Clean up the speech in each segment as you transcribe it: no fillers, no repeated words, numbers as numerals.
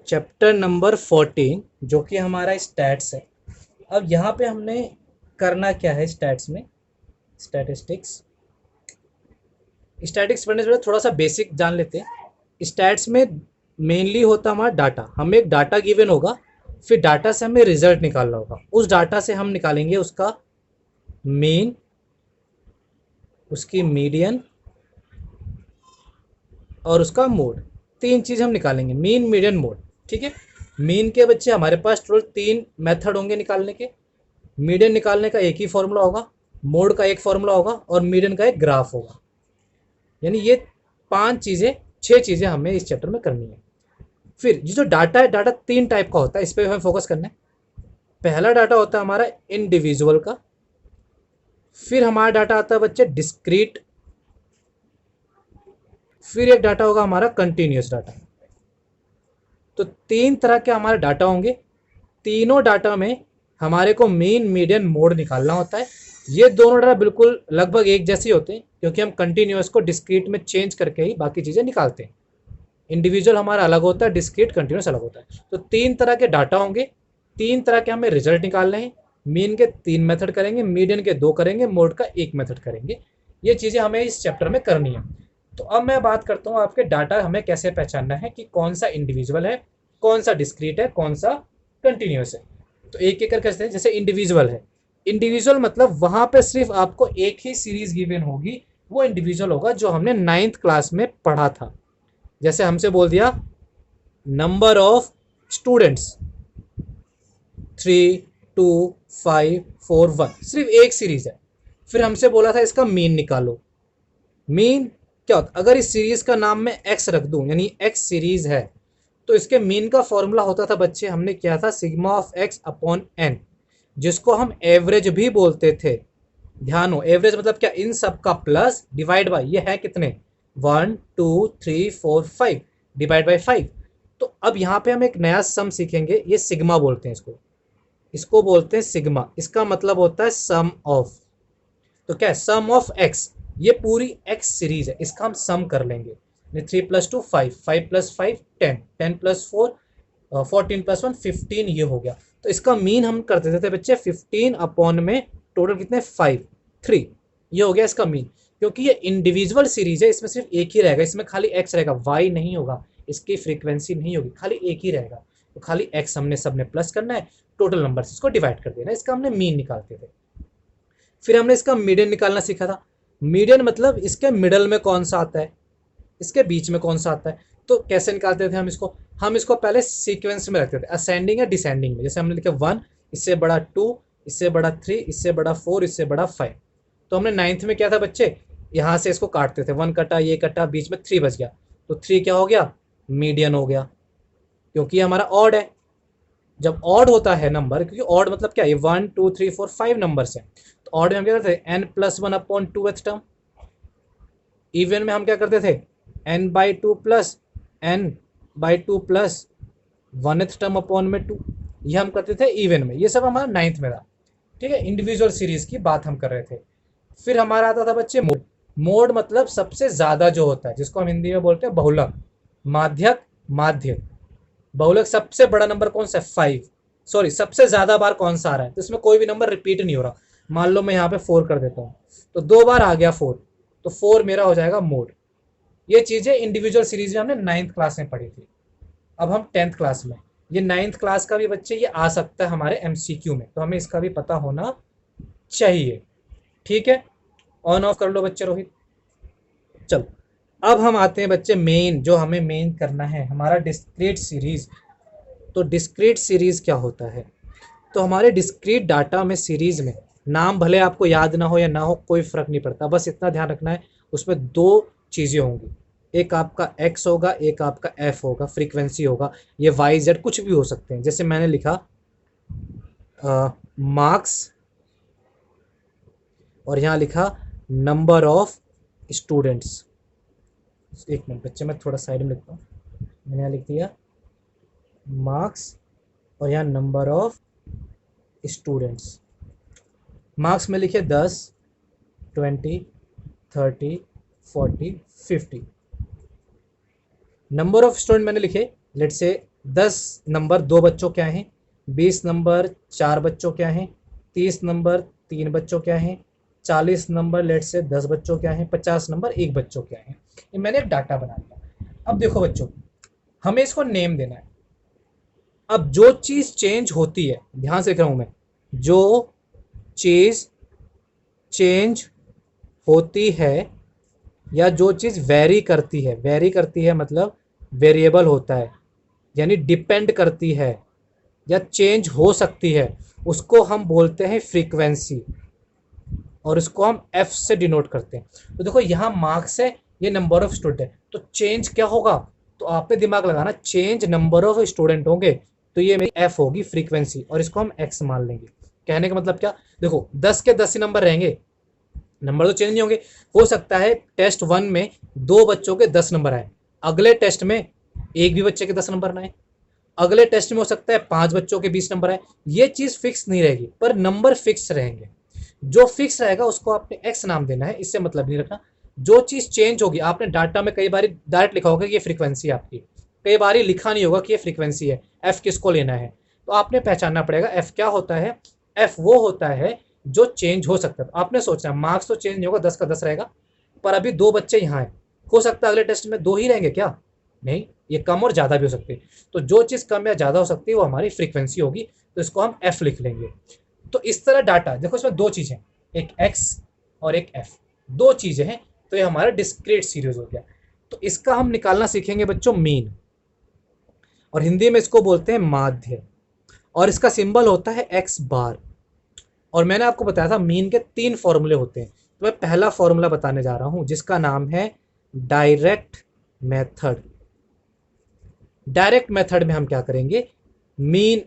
Chapter number 14 जो कि हमारा स्टैट्स है। अब यहाँ पे हमने करना क्या है स्टैट्स में, स्टैटिस्टिक्स स्टैटिक्स पढ़ने से पहले थोड़ा सा बेसिक जान लेते हैं। स्टैट्स में मेनली होता हमारा डाटा, हमें एक डाटा गिवन होगा, फिर डाटा से हमें रिजल्ट निकालना होगा। उस डाटा से हम निकालेंगे उसका मीन, उसकी मीडियन और उसका मोड। तीन चीज़ हम निकालेंगे, मीन मीडियन मोड। ठीक है, मीन के बच्चे हमारे पास टोटल तीन मेथड होंगे निकालने के। मीडियन निकालने का एक ही फॉर्मूला होगा, मोड का एक फॉर्मूला होगा और मीडियन का एक ग्राफ होगा। यानी ये छह चीज़ें हमें इस चैप्टर में करनी है। फिर ये जो डाटा है, डाटा तीन टाइप का होता है, इस पर हमें फोकस करना है। पहला डाटा होता है हमारा इंडिविजुअल का, फिर हमारा डाटा आता है बच्चे डिस्क्रीट, फिर एक डाटा होगा हमारा कंटिन्यूस डाटा। तो तीन तरह के हमारे डाटा होंगे। तीनों डाटा में हमारे को मीन मीडियन मोड निकालना होता है। ये दोनों डाटा बिल्कुल लगभग एक जैसे होते हैं, क्योंकि हम कंटिन्यूस को डिस्क्रीट में चेंज करके ही बाकी चीज़ें निकालते हैं। इंडिविजुअल हमारा अलग होता है, डिस्क्रीट कंटिन्यूस अलग होता है। तो तीन तरह के डाटा होंगे, तीन तरह के हमें रिजल्ट निकालने हैं। मीन के तीन मेथड करेंगे, मीडियन के दो करेंगे, मोड का एक मेथड करेंगे। ये चीज़ें हमें इस चैप्टर में करनी है। तो अब मैं बात करता हूँ आपके डाटा हमें कैसे पहचानना है कि कौन सा इंडिविजुअल है, कौन सा डिस्क्रीट है, कौन सा कंटिन्यूस है। तो एक एक करके हैं। जैसे इंडिविजुअल है, इंडिविजुअल मतलब वहां पे सिर्फ आपको एक ही सीरीज गिवन होगी, वो इंडिविजुअल होगा जो हमने 9th क्लास में पढ़ा था। जैसे हमसे बोल दिया नंबर ऑफ स्टूडेंट्स 3, 2, 5, 4, 1, सिर्फ एक सीरीज है। फिर हमसे बोला था इसका मीन निकालो। मीन क्या होता है, अगर इस सीरीज का नाम मैं एक्स रख दूं, यानी एक्स सीरीज है, तो इसके मीन का फॉर्मूला होता था बच्चे, हमने किया था sigma of x upon n, जिसको हम एवरेज भी बोलते थे। ध्यान हो, एवरेज मतलब क्या, इन सब का प्लस डिवाइड बाय, ये है कितने 1, 2, 3, 4, 5 डिवाइड बाय 5। तो अब यहाँ पे हम एक नया सम सीखेंगे, ये सिग्मा बोलते हैं इसको, इसको बोलते हैं सिग्मा। इसका मतलब होता है सम ऑफ। तो क्या है, सम ऑफ एक्स, ये पूरी एक्स सीरीज है, इसका हम सम कर लेंगे। 3 + 2 5, 5 + 5 10, 10 + 4 14 + 1 15, ये हो गया। तो इसका मीन हम कर देते थे बच्चे 15 अपॉन में टोटल कितने 5, 3, ये हो गया इसका मीन। क्योंकि ये इंडिविजुअल सीरीज है, इसमें सिर्फ एक ही रहेगा, इसमें खाली एक्स रहेगा, वाई नहीं होगा, इसकी फ्रीक्वेंसी नहीं होगी, खाली एक ही रहेगा। तो खाली एक्स हमने सबने प्लस करना है, टोटल नंबर से इसको डिवाइड कर देना, इसका हमने मीन निकालते थे। फिर हमने इसका मीडियन निकालना सीखा था। मीडियन मतलब इसके मिडल में कौन सा आता है, इसके बीच में कौन सा आता है। तो कैसे निकालते थे हम इसको पहले सीक्वेंस में रखते थे, असेंडिंग या डिसेंडिंग में। जैसे हमने लिखा 1, इससे बड़ा 2, इससे बड़ा 3, इससे बड़ा 4, इससे बड़ा 5। तो हमने 9th में क्या था बच्चे, यहाँ से इसको काटते थे, 1 कटा, ये कटा, बीच में 3 बच गया, तो 3 क्या हो गया, मीडियन हो गया, क्योंकि हमारा ऑड है। जब ऑड होता है नंबर, क्योंकि ऑड मतलब क्या है, 1, 2, 3, 4, 5 नंबर्स हैं, तो ऑड में हम क्या करते थे, n+1 upon 2th term. Even में हम क्या करते थे, n/2 plus n/2 plus 1th term upon में 2, ये हम करते थे इवन में। ये सब हमारा 9th में था। ठीक है, इंडिविजुअल सीरीज की बात हम कर रहे थे। फिर हमारा आता था बच्चे मोड। मोड मतलब सबसे ज्यादा जो होता है, जिसको हम हिंदी में बोलते हैं बहुलक, माध्यक, माध्य। बहुलक सबसे बड़ा नंबर कौन सा है, 5, सॉरी सबसे ज्यादा बार कौन सा आ रहा है, तो इसमें कोई भी नंबर रिपीट नहीं हो रहा। मान लो मैं यहाँ पे 4 कर देता हूँ, तो 2 बार आ गया 4, तो 4 मेरा हो जाएगा मोड। ये चीजें इंडिविजुअल सीरीज में हमने 9th क्लास में पढ़ी थी। अब हम 10th क्लास में, ये 9th क्लास का भी बच्चे ये आ सकता है हमारे MCQ में, तो हमें इसका भी पता होना चाहिए। ठीक है, ऑन ऑफ कर लो बच्चे रोहित। चलो, अब हम आते हैं बच्चे मेन, जो हमें मेन करना है हमारा डिस्क्रीट सीरीज। तो डिस्क्रीट सीरीज क्या होता है, तो हमारे डिस्क्रीट डाटा में सीरीज में नाम भले आपको याद ना हो या ना हो, कोई फर्क नहीं पड़ता, बस इतना ध्यान रखना है उसमें दो चीज़ें होंगी, एक आपका एक्स होगा, एक आपका एफ होगा, फ्रीक्वेंसी होगा, ये वाई जेड कुछ भी हो सकते हैं। जैसे मैंने लिखा मार्क्स और यहाँ लिखा नंबर ऑफ स्टूडेंट्स। एक मिनट बच्चे, मैं थोड़ा साइड में लिखता हूँ। मैंने यहाँ लिख दिया मार्क्स और यहाँ नंबर ऑफ स्टूडेंट्स। मार्क्स में लिखे 10, 20, 30, 40, 50। नंबर ऑफ स्टूडेंट मैंने लिखे लेट से 10 नंबर 2 बच्चों क्या हैं, 20 नंबर 4 बच्चों क्या हैं, 30 नंबर 3 बच्चों क्या हैं, 40 नंबर लेट से 10 बच्चों क्या हैं, 50 नंबर 1 बच्चों क्या हैं। ये मैंने एक डाटा बना लिया। अब देखो बच्चों, हमें इसको नेम देना है। अब जो चीज़ चेंज होती है, ध्यान से लिख रहा हूं मैं, जो चीज़ चेंज होती है या जो चीज़ वेरी करती है मतलब वेरिएबल होता है, यानी डिपेंड करती है या चेंज हो सकती है, उसको हम बोलते हैं फ्रीक्वेंसी, और इसको हम एफ से डिनोट करते हैं। तो देखो यहाँ मार्क्स है, ये नंबर ऑफ स्टूडेंट है, तो चेंज क्या होगा, तो आपने दिमाग लगाना, चेंज नंबर ऑफ स्टूडेंट होंगे, तो ये मेरी एफ होगी फ्रीक्वेंसी, और इसको हम एक्स मान लेंगे। कहने का मतलब क्या, देखो 10 के 10 ही नंबर रहेंगे, नंबर तो चेंज नहीं होंगे। हो सकता है टेस्ट 1 में 2 बच्चों के 10 नंबर आए, अगले टेस्ट में एक भी बच्चे के 10 नंबर ना आए, अगले टेस्ट में हो सकता है 5 बच्चों के 20 नंबर आए। ये चीज़ फिक्स नहीं रहेगी, पर नंबर फिक्स रहेंगे। जो फिक्स रहेगा उसको आपने एक्स नाम देना है, इससे मतलब नहीं रखना। जो चीज़ चेंज होगी, आपने डाटा में कई बार डायरेक्ट लिखा होगा कि ये फ्रीक्वेंसी आपकी, कई बार लिखा नहीं होगा कि ये फ्रीक्वेंसी है, एफ किसको लेना है, तो आपने पहचानना पड़ेगा एफ क्या होता है। एफ वो होता है जो चेंज हो सकता है। आपने सोचना मार्क्स तो चेंज नहीं होगा, 10 का 10 रहेगा, पर अभी 2 बच्चे यहाँ हैं, हो सकता है अगले टेस्ट में 2 ही रहेंगे क्या, नहीं, ये कम और ज़्यादा भी हो सकती है। तो जो चीज़ कम या ज़्यादा हो सकती है वो हमारी फ्रीक्वेंसी होगी, तो इसको हम एफ लिख लेंगे। तो इस तरह डाटा, देखो इसमें 2 चीज़ें, एक एक्स और एक एफ, 2 चीज़ें हैं, तो ये हमारा डिस्क्रीट सीरीज हो गया। तो इसका हम निकालना सीखेंगे बच्चों मीन, और हिंदी में इसको बोलते हैं माध्य, और इसका सिंबल होता है एक्स बार। और मैंने आपको बताया था मीन के 3 फॉर्मूले होते हैं, तो मैं पहला फॉर्मूला बताने जा रहा हूं जिसका नाम है डायरेक्ट मेथड। डायरेक्ट मेथड में हम क्या करेंगे, मीन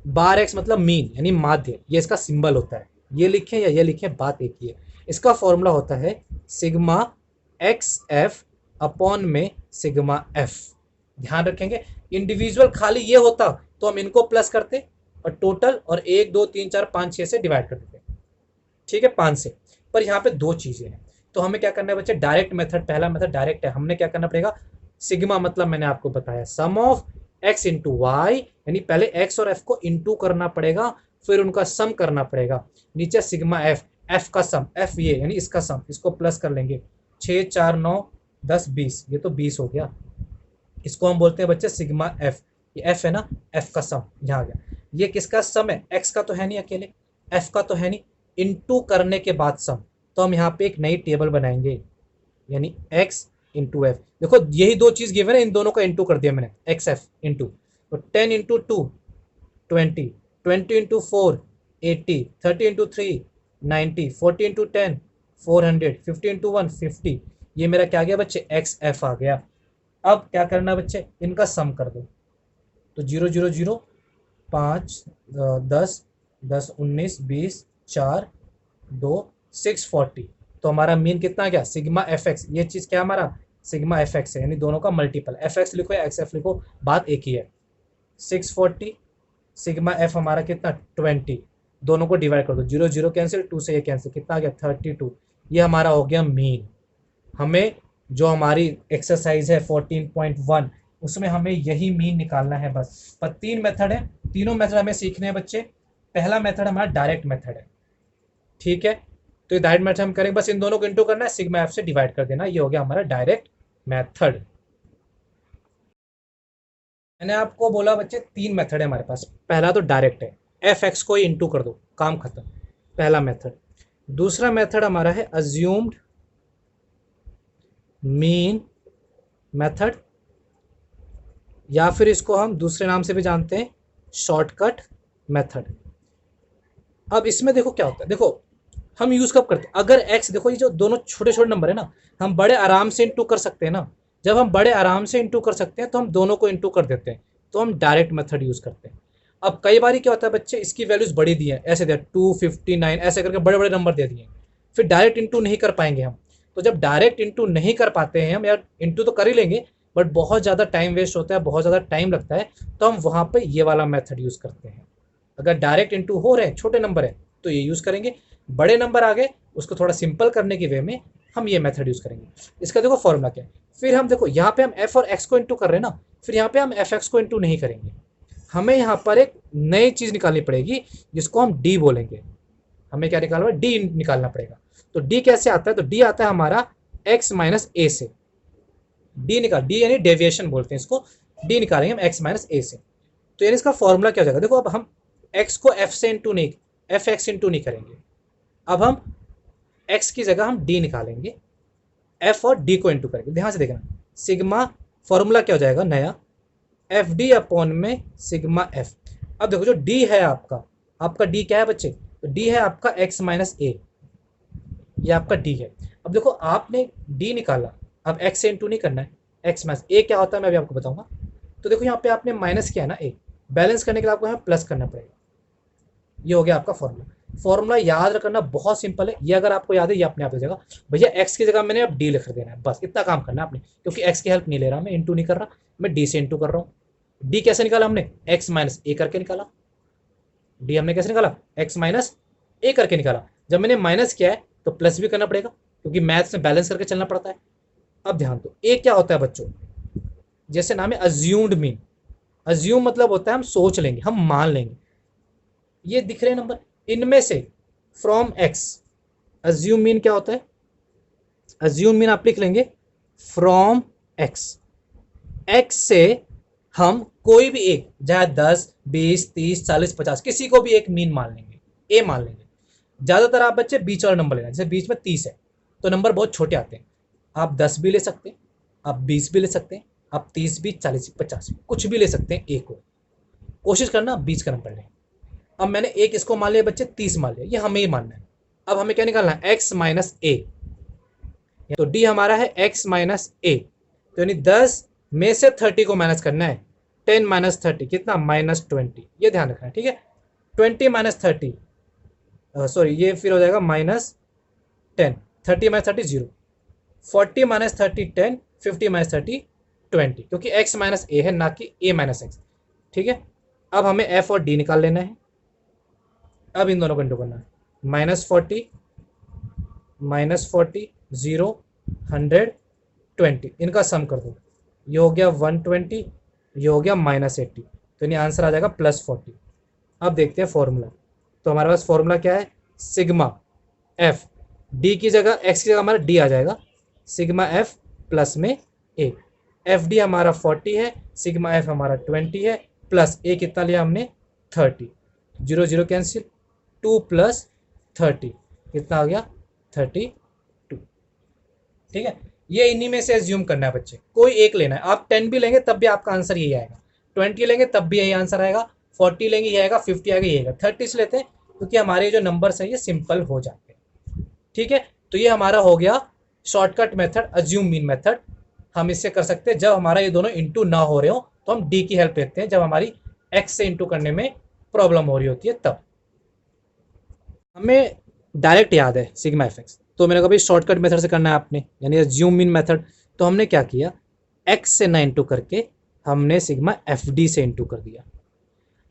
बार एक्स मतलब मीन यानी माध्य, ये इसका सिंबल होता है, ये लिखें या ये लिखें बात एक ही है। इसका फॉर्मूला होता है सिग्मा एक्स एफ अपॉन में सिग्मा एफ। ध्यान रखेंगे, इंडिविजुअल खाली ये होता तो हम इनको प्लस करते और टोटल और 1 2 3 4 5 6 से डिवाइड कर देते, ठीक है 5 से। पर यहाँ पे 2 चीजें हैं, तो हमें क्या करना है बच्चे, डायरेक्ट मेथड, पहला मेथड डायरेक्ट है, हमने क्या करना पड़ेगा, सिग्मा मतलब मैंने आपको बताया सम ऑफ एक्स इंटू वाई, यानी पहले एक्स और एफ को इंटू करना पड़ेगा, फिर उनका सम करना पड़ेगा। नीचे सिग्मा एफ, एफ का सम, एफ ये यानी इसका सम, इसको प्लस कर लेंगे, 6 4 9 10 20, ये तो 20 हो गया, इसको हम बोलते हैं बच्चे सिग्मा एफ। ये एफ है ना, एफ का सम यहाँ आ गया। ये किसका सम है, एक्स का तो है नहीं अकेले, एफ का तो है नहीं, इंटू करने के बाद सम, तो हम यहाँ पे एक नई टेबल बनाएंगे, यानी एक्स इंटू एफ। देखो यही 2 चीज गिवन है, इन दोनों का इंटू कर दिया मैंने, एक्स एफ इंटू, तो 10 into 2 20, 20 into 4 80, 30 into 3 90, 40 into 10 400, 50 into 1 50। ये मेरा क्या आ गया बच्चे, एक्स एफ आ गया। अब क्या करना बच्चे, इनका सम कर दो, तो 0 0 0 5 10 10 19 20 4 2 640, तो हमारा मीन कितना आ गया, सिग्मा एफ एक्स। ये चीज़ क्या हमारा सिग्मा एफ एक्स है, यानी दोनों का मल्टीपल, एफ एक्स लिखो या एक्स एफ लिखो, बात एक ही है। 640 सिग्मा एफ हमारा कितना 20, दोनों को डिवाइड कर दो, 0 0 कैंसिल, 2 से ये कैंसिल, कितना आ गया 32। ये हमारा हो गया मीन। हमें जो हमारी एक्सरसाइज है 14.1, उसमें हमें यही मीन निकालना है बस। पर 3 मेथड है, तीनों मेथड हमें सीखने हैं बच्चे। पहला मेथड हमारा डायरेक्ट मेथड है, ठीक है, तो ये डायरेक्ट मेथड हम करेंगे, बस इन दोनों को इंटू करना है, सिग्मा एफ से डिवाइड कर देना, ये हो गया हमारा डायरेक्ट मेथड। मैंने आपको बोला बच्चे 3 मेथड है हमारे पास, पहला तो डायरेक्ट है, एफ एक्स को इंटू कर दो, काम खत्म, पहला मेथड। दूसरा मेथड हमारा है अज्यूम्ड मीन मेथड, या फिर इसको हम दूसरे नाम से भी जानते हैं शॉर्टकट मेथड। अब इसमें देखो क्या होता है, देखो हम यूज कब करते हैं, अगर एक्स, देखो ये जो दोनों छोटे छोटे नंबर है ना, हम बड़े आराम से इंटू कर सकते हैं ना, जब हम बड़े आराम से इंटू कर सकते हैं तो हम दोनों को इंटू कर देते हैं, तो हम डायरेक्ट मेथड यूज करते हैं। अब कई बार क्या होता है बच्चे, इसकी वैल्यूज बड़ी दी है, ऐसे दिया 259 ऐसे करके बड़े बड़े नंबर दे दिए, फिर डायरेक्ट इंटू नहीं कर पाएंगे हम। तो जब डायरेक्ट इंटू नहीं कर पाते हैं हम, या इंटू तो कर ही लेंगे बट बहुत ज़्यादा टाइम वेस्ट होता है, बहुत ज़्यादा टाइम लगता है, तो हम वहाँ पर ये वाला मेथड यूज़ करते हैं। अगर डायरेक्ट इंटू हो रहे हैं, छोटे नंबर है, तो ये यूज़ करेंगे, बड़े नंबर आ गए उसको थोड़ा सिंपल करने की वे में हम ये मेथड यूज़ करेंगे। इसका देखो फॉर्मूला क्या है, फिर हम देखो यहाँ पे हम एफ और एक्स को इंटू कर रहे हैं ना, फिर यहाँ पे हम एफ एक्स को इंटू नहीं करेंगे, हमें यहाँ पर एक नई चीज़ निकालनी पड़ेगी जिसको हम डी बोलेंगे। हमें क्या निकालना है, डी निकालना पड़ेगा। तो डी कैसे आता है, तो डी आता है हमारा एक्स माइनस ए से। डी निकाल, डी यानी डेविएशन बोलते हैं इसको, डी निकालेंगे हम एक्स माइनस ए से। तो यानी इसका फॉर्मूला क्या हो जाएगा, देखो अब हम एक्स को एफ से इंटू नहीं, एफ एक्स इंटू नहीं करेंगे, अब हम एक्स की जगह हम डी निकालेंगे, एफ और डी को इंटू करेंगे। ध्यान से देखना, सिग्मा फॉर्मूला क्या हो जाएगा नया, एफ डी अपॉन में सिग्मा एफ। अब देखो जो डी है आपका डी क्या है बच्चे, तो डी है आपका एक्स माइनस ए, ये आपका डी है। अब देखो आपने डी निकाला, अब एक्स से इंटू नहीं करना है, एक्स माइनस ए क्या होता है मैं अभी आपको बताऊंगा। तो देखो यहाँ पे आपने माइनस किया है ना ए, बैलेंस करने के लिए आपको यहाँ प्लस करना पड़ेगा। ये हो गया आपका फॉर्मूला। फॉर्मूला याद रखना बहुत सिंपल है, ये अगर आपको याद है ये अपने आप हो जाएगा। भैया एक्स की जगह मैंने अब डी लिख देना है, बस इतना काम करना है आपने, क्योंकि एक्स की हेल्प नहीं ले रहा मैं, इंटू नहीं कर रहा, मैं डी से इंटू कर रहा हूँ। डी कैसे निकाला हमने, एक्स माइनस ए करके निकाला। डी हमने कैसे निकाला, एक्स माइनस ए करके निकाला। जब मैंने माइनस किया है तो प्लस भी करना पड़ेगा, क्योंकि मैथ्स में बैलेंस करके चलना पड़ता है। अब ध्यान दो, ए क्या होता है बच्चों, जैसे नाम है अज्यूम्ड मीन। अज्यूम मतलब होता है हम सोच लेंगे, हम मान लेंगे। ये दिख रहे नंबर, इनमें से फ्रॉम एक्स, अज्यूम मीन क्या होता है, अज्यूम मीन आप लिख लेंगे फ्रॉम एक्स। एक्स से हम कोई भी एक, चाहे 10, 20, 30, 40, 50 किसी को भी एक मीन मान लेंगे, ए मान लेंगे। ज़्यादातर आप बच्चे बीच वाला नंबर लेना, जैसे बीच में 30 है तो नंबर बहुत छोटे आते हैं। आप 10 भी ले सकते हैं, आप 20 भी ले सकते हैं, आप 30 भी, 40 भी, 50 भी, कुछ भी ले सकते हैं। ए को कोशिश करना बीच का नंबर लें। अब मैंने एक इसको मान लिया बच्चे, 30 मान लिया, ये हमें ही मानना है। अब हमें क्या निकालना है, एक्स माइनस ए। तो डी हमारा है एक्स माइनस ए, तो यानी 10 में से 30 को माइनस करना है। 10 माइनस 30 कितना, माइनस 20। ये ध्यान रखना है, ठीक है। 20 माइनस 30, सॉरी ये फिर हो जाएगा माइनस 10, 30 माइनस 30 0, 40 माइनस 30 10, 50 माइनस 30 20, क्योंकि x माइनस ए है ना कि a माइनस एक्स, ठीक है। अब हमें f और d निकाल लेना है। अब इन दोनों को इंटू करना है, -40 0 100 20, इनका सम कर दो, ये हो गया 120, ये हो गया -80, तो यानी आंसर आ जाएगा +40। अब देखते हैं फॉर्मूला। तो हमारे पास फॉर्मूला क्या है, सिग्मा एफ, डी की जगह एक्स की जगह हमारा डी आ जाएगा, सिग्मा एफ प्लस में ए। एफ डी हमारा 40 है, सिग्मा एफ हमारा 20 है, प्लस ए कितना लिया हमने 30, 0 0 कैंसिल, 2 + 30 कितना आ गया 32, ठीक है। ये इन्हीं में से एज्यूम करना है बच्चे, कोई एक लेना है। आप 10 भी लेंगे तब भी आपका आंसर यही आएगा, 20 लेंगे तब भी यही आंसर आएगा, 40 लेंगे ये आएगा, 50 आएगा ये आएगा। 30 से लेते हैं क्योंकि हमारे जो नंबर्स हैं ये सिंपल हो जाते हैं, ठीक है। तो ये हमारा हो गया shortcut method, assume mean method. हम इससे कर सकते हैं जब हमारा ये दोनों इंटू ना हो रहे हो तो हम डी की हेल्प लेते हैं, जब हमारी एक्स से इंटू करने में प्रॉब्लम हो रही होती है तब। हमें डायरेक्ट याद है सिग्मा एफ एक्स, तो मैंने कहा भाई शॉर्टकट मेथड से करना है आपने, यानी अज्यूम मीन मेथड। तो हमने क्या किया, एक्स से ना इंटू करके हमने सिग्मा एफ डी से इंटू कर दिया।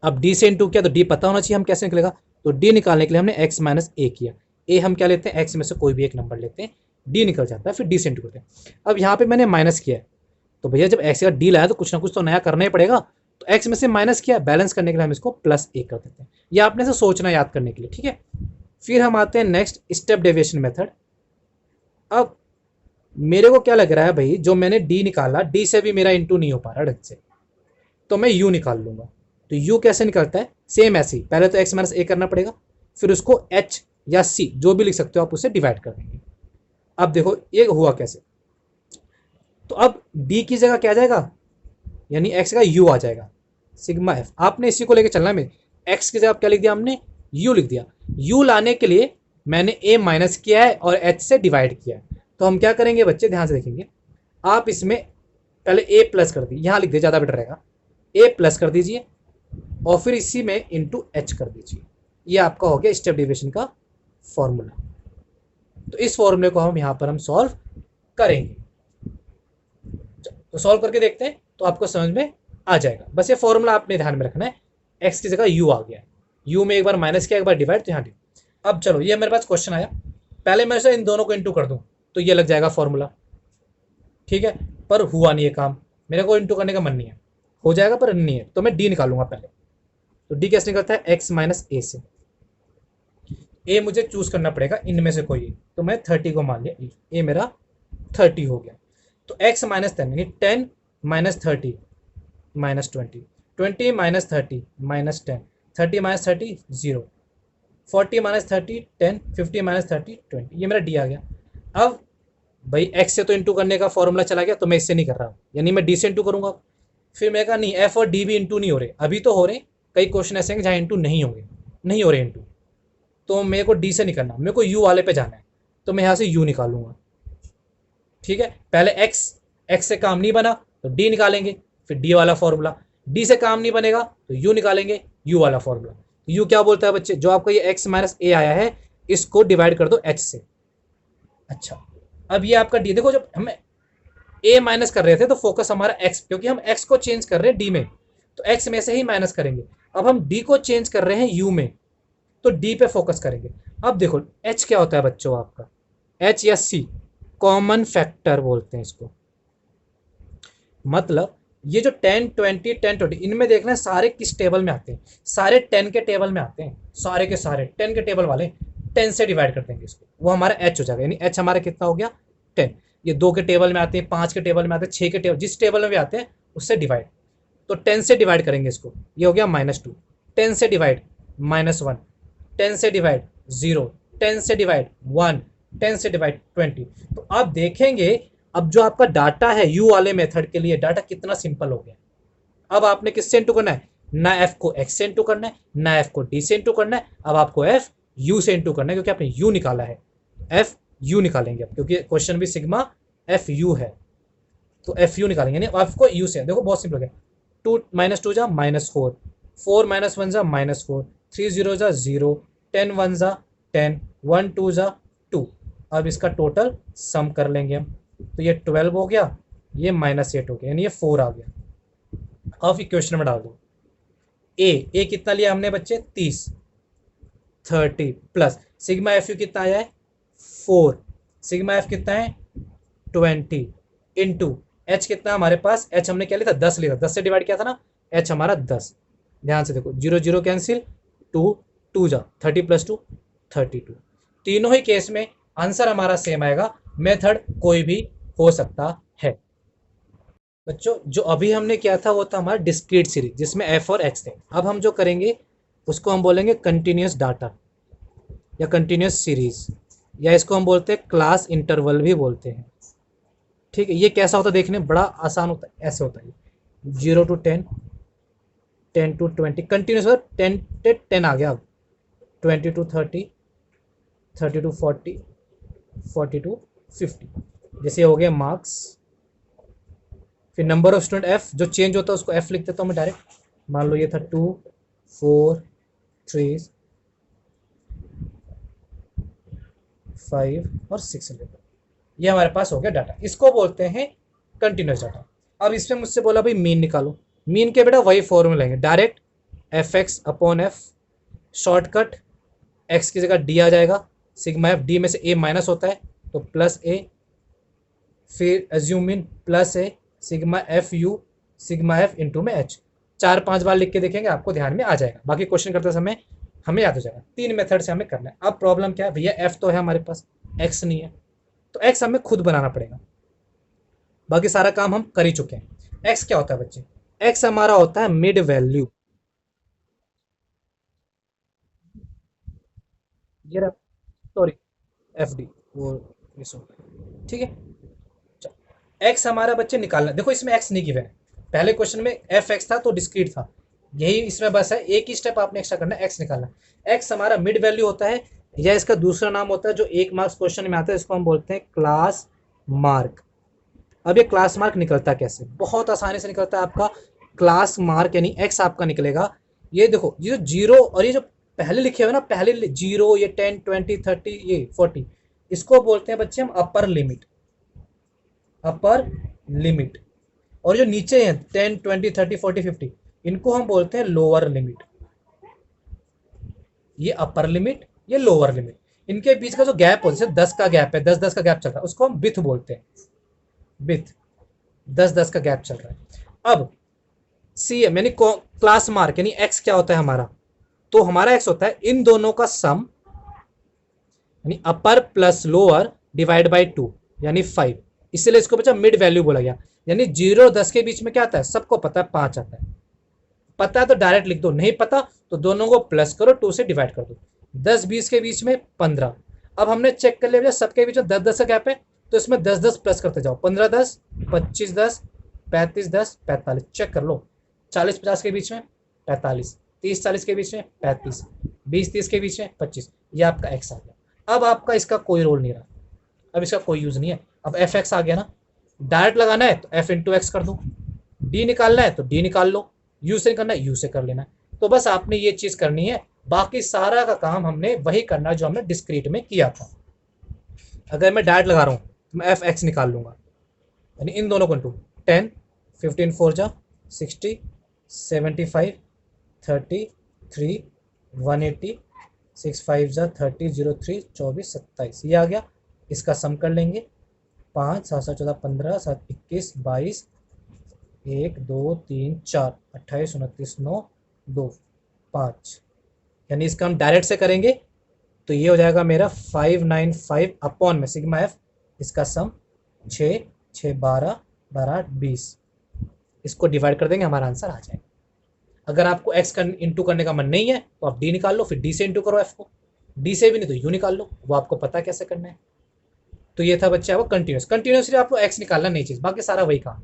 अब डी से इंटू किया तो डी पता होना चाहिए हम कैसे निकलेगा, तो डी निकालने के लिए हमने एक्स माइनस ए किया। ए हम क्या लेते हैं, एक्स में से कोई भी एक नंबर लेते हैं, डी निकल जाता है, फिर डी से इंटू करते हैं। अब यहाँ पे मैंने माइनस किया है, तो भैया जब एक्स का डी लाया तो कुछ ना कुछ तो नया करना ही पड़ेगा, तो एक्स में से माइनस किया, बैलेंस करने के लिए हम इसको +1 कर देते हैं। ये आपने से सोचना याद करने के लिए, ठीक है। फिर हम आते हैं नेक्स्ट स्टेप डेविएशन मेथड। अब मेरे को क्या लग रहा है भाई, जो मैंने डी निकाला, डी से भी मेरा इंटू नहीं हो पा रहा ढंग से, तो मैं यू निकाल लूंगा। तो यू कैसे निकलता है, सेम ऐसे ही, पहले तो एक्स माइनस ए करना पड़ेगा, फिर उसको एच या सी जो भी लिख सकते हो आप उससे डिवाइड कर देंगे। अब देखो ये हुआ कैसे, तो अब डी की जगह क्या आ जाएगा, यानी एक्स का यू आ जाएगा, सिग्मा एफ। आपने इसी को लेके चलना में, एक्स की जगह क्या लिख दिया हमने, यू लिख दिया। यू लाने के लिए मैंने ए माइनस किया है और एच से डिवाइड किया है। तो हम क्या करेंगे बच्चे, ध्यान से देखेंगे आप, इसमें पहले ए प्लस कर दी, यहाँ लिख दे ज़्यादा बेटर रहेगा, ए प्लस कर दीजिए और फिर इसी में इंटू एच कर दीजिए। ये आपका हो गया स्टेप डेविएशन का फॉर्मूला। तो इस फॉर्मूले को हम यहाँ पर हम सॉल्व करेंगे, तो सॉल्व करके देखते हैं तो आपको समझ में आ जाएगा। बस ये फॉर्मूला आपने ध्यान में रखना है, एक्स की जगह यू आ गया है, यू में एक बार माइनस किया, एक बार डिवाइड, तो यहाँ डी। अब चलो ये मेरे पास क्वेश्चन आया, पहले मैं से इन दोनों को इंटू कर दूँ तो ये लग जाएगा फॉर्मूला, ठीक है। पर हुआ नहीं ये काम, मेरे को इंटू करने का मन नहीं है, हो जाएगा पर नहीं है, तो मैं डी निकालूंगा पहले। तो डी कैसे निकलता है, एक्स माइनस ए से। ए मुझे चूज करना पड़ेगा इनमें से कोई एक, तो मैं 30 को मान लिया, ए मेरा 30 हो गया। तो एक्स माइनस 10 यानी 10 minus 30 minus 20, 20 minus 30 minus 10, 30 minus 30 0, 40 minus 30 10, 50 minus 30 20, ये मेरा डी आ गया। अब भाई एक्स से तो इंटू करने का फॉर्मूला चला गया, तो मैं इससे नहीं कर रहा हूँ, यानी मैं डी से इंटू करूंगा। फिर मैं कहा नहीं, एफ और डी भी इंटू नहीं हो रहे, अभी तो हो रहे, कई क्वेश्चन ऐसे हैं जहाँ इंटू नहीं होंगे, नहीं हो रहे इंटू, तो मेरे को डी से नहीं करना, मेरे को यू वाले पे जाना है, तो मैं यहाँ से यू निकालूंगा। ठीक है, पहले एक्स, एक्स से काम नहीं बना तो डी निकालेंगे, फिर डी वाला फॉर्मूला, डी से काम नहीं बनेगा तो यू निकालेंगे, यू वाला फॉर्मूला। यू क्या बोलता है बच्चे, जो आपका ये एक्स माइनस ए आया है इसको डिवाइड कर दो एच से। अच्छा, अब ये आपका डी, देखो जब हम ए माइनस कर रहे थे तो फोकस हमारा एक्स, क्योंकि हम एक्स को चेंज कर रहे हैं डी में, तो एक्स में से ही माइनस करेंगे। अब हम डी को चेंज कर रहे हैं यू में, तो डी पे फोकस करेंगे। अब देखो एच क्या होता है बच्चों आपका, एच या सी, कॉमन फैक्टर बोलते हैं इसको। मतलब ये जो 10 20 10 20 इनमें देखना है सारे किस टेबल में आते हैं, सारे 10 के टेबल में आते हैं, सारे के सारे 10 के टेबल वाले 10 से डिवाइड कर देंगे इसको, वो हमारा एच हो जाएगा, यानी एच हमारा कितना हो गया 10। ये 2 के टेबल में आते हैं, 5 के टेबल में आते हैं, 6 के टेबल, जिस टेबल में भी आते हैं उससे डिवाइड, तो 10 से डिवाइड करेंगे इसको, ये हो गया -2, 10 से डिवाइड -1, 10 से डिवाइड 0, 10 से डिवाइड 1, 10 से डिवाइड 20। तो आप देखेंगे अब जो आपका डाटा है यू वाले मेथड के लिए, डाटा कितना सिंपल हो गया। अब आपने किससे इंटू करना है, ना एफ को एक्स से इंटू करना है, ना एफ को डी से इंटू करना है, अब आपको एफ यू से इंटू करना है, क्योंकि आपने यू निकाला है, एफ यू निकालेंगे अब, क्योंकि क्वेश्चन भी सिग्मा एफ यू है, तो एफ यू निकालेंगे, यानी एफ को यू से। देखो बहुत सिंपल हो गया, 2 -2 जा -4, 4 -1 जा -4, 3 0 जा 0, 10 1 जा 10, 1 2 जा 2। अब इसका टोटल सम कर लेंगे हम, तो ये 12 हो गया, ये -8 हो गया, यानी ये 4 आ गया। अब इक्वेशन में डाल दो, ए कितना लिया हमने बच्चे 30, 30 प्लस सिग्मा एफ यू कितना आया है 4, सिग्मा एफ कितना है 20 इंटू एच कितना हमारे पास, एच हमने क्या लिया था 10 लिया था, 10 से डिवाइड किया था ना, एच हमारा 10। ध्यान से देखो 0 0 कैंसिल, 2 2 जा 30 + 2 32। तीनों ही केस में आंसर हमारा सेम आएगा, मेथड कोई भी हो सकता है। बच्चों जो अभी हमने किया था वो था हमारा डिस्क्रीट सीरीज, जिसमें एफ और एक्स थे। अब हम जो करेंगे उसको हम बोलेंगे कंटिन्यूस डाटा या कंटिन्यूस सीरीज, या इसको हम बोलते हैं क्लास इंटरवल भी बोलते हैं। ठीक है, ये कैसा होता है देखने, बड़ा आसान होता है, ऐसे होता है 0 to 10, 10 to 20 कंटिन्यूस, 10 से 10 आ गया, अब 20 to 30, 30 to 40, 40 to 50, जैसे हो गया मार्क्स। फिर नंबर ऑफ स्टूडेंट एफ, जो चेंज होता है उसको एफ लिख देता हूँ मैं डायरेक्ट, मान लो ये था 2 4 3 5 और 6, ये हमारे पास हो गया डाटा, इसको बोलते हैं कंटिन्यूस डाटा। अब इसमें मुझसे बोला भाई मीन निकालो, मीन के बेटा वही फॉर्मूला लेंगे, direct F x upon F, shortcut x की जगह डी आ जाएगा, सिग्मा एफ, डी में से ए माइनस होता है तो प्लस ए, फिर assume mean plus A, sigma F U, sigma F into में एच। 4-5 बार लिख के देखेंगे आपको ध्यान में आ जाएगा, बाकी क्वेश्चन करते समय हमें याद हो जाएगा। 3 मेथड से हमें करना है। अब प्रॉब्लम क्या है भैया, एफ तो है हमारे पास, एक्स नहीं है, तो एक्स हमें खुद बनाना पड़ेगा, बाकी सारा काम हम कर ही चुके हैं। एक्स क्या होता है बच्चे, एक्स हमारा होता है मिड वैल्यू, ये रहा, सॉरी एफ डी वो, ठीक है। एक्स हमारा बच्चे निकालना, देखो इसमें एक्स नहीं गिवन है, पहले क्वेश्चन में एफ एक्स था तो डिस्क्रीट था, यही इसमें बस है, एक ही स्टेप आपने एक्स्ट्रा करना है, एक्स निकालना। एक्स हमारा मिड वैल्यू होता है, या इसका दूसरा नाम होता है जो 1 मार्क्स क्वेश्चन में आता है, इसको हम बोलते हैं क्लास मार्क। अब ये क्लास मार्क निकलता कैसे, बहुत आसानी से निकलता है आपका क्लास मार्क, यानी एक्स आपका निकलेगा, ये देखो ये जो 0 और ये जो पहले लिखे हुए ना, पहले 0, ये 10 20 30 ये 40, इसको बोलते हैं बच्चे हम अपर लिमिट, अपर लिमिट। और जो नीचे हैं 10 20 30 40 50, इनको हम बोलते हैं लोअर लिमिट। ये अपर लिमिट, ये लोअर लिमिट, इनके बीच का जो गैप हो, जैसे 10 का गैप है, 10 10 का गैप चल रहा है, उसको हम बिथ बोलते हैं, बिथ, 10 10 का गैप चल रहा है। अब CM यानी क्लास मार्क यानी x क्या होता है हमारा, तो हमारा x होता है इन दोनों का सम यानी अपर प्लस लोअर डिवाइड बाई 2 यानी 5, इसलिए इसको बच्चा मिड वैल्यू बोला गया। यानी 0 और 10 के बीच में क्या आता है, सबको पता है 5 आता है, पता है तो डायरेक्ट लिख दो, नहीं पता तो दोनों को प्लस करो, 2 से डिवाइड कर दो। 10-20 के बीच में 15, अब हमने चेक कर लिया सबके बीच में 10-10 का गैप है, तो इसमें 10-10 प्लस करते जाओ, 15-10, 25-10, 35-10, 45, चेक कर लो। 40-50 के बीच में 45, 30-40 के बीच में 35, 20-30 के बीच में 25, ये आपका एक्स आ गया। अब आपका इसका कोई रोल नहीं रहा, अब इसका कोई यूज नहीं है। अब एफ एक्स आ गया ना, डायरेक्ट लगाना है तो एफ इंटू एक्स कर दो, डी निकालना है तो डी निकाल लो, यू से करना है यू से कर लेना है। तो बस आपने ये चीज करनी है, बाकी सारा का काम हमने वही करना है जो हमने डिस्क्रीट में किया था। अगर मैं डायरेक्ट लगा रहा हूँ तो मैं एफ एक्स निकाल लूंगा, यानी इन दोनों को इंटू 10, 15 4 जा 60, 75, 33, 180, 6 5 जा 30, 03, 24, 27, ये आ गया। इसका सम कर लेंगे, 5 7 7 14 15 7 21 22 1 2 3 4 28 29 9 2 5, यानी इसका हम डायरेक्ट से करेंगे तो ये हो जाएगा मेरा 595 अपॉन में सिग्मा एफ, इसका सम 6 6 12 12 20, इसको डिवाइड कर देंगे, हमारा आंसर आ जाएगा। अगर आपको एक्स इंटू करने का मन नहीं है तो आप डी निकाल लो, फिर डी से इंटू करो एफ को, डी से भी नहीं तो यू निकाल लो, वो आपको पता है कैसे करना है। तो ये था बच्चा वो कंटिन्यूस, कंटिन्यूसली आपको एक्स निकालना नहीं चाहिए, बाकी सारा वही काम है।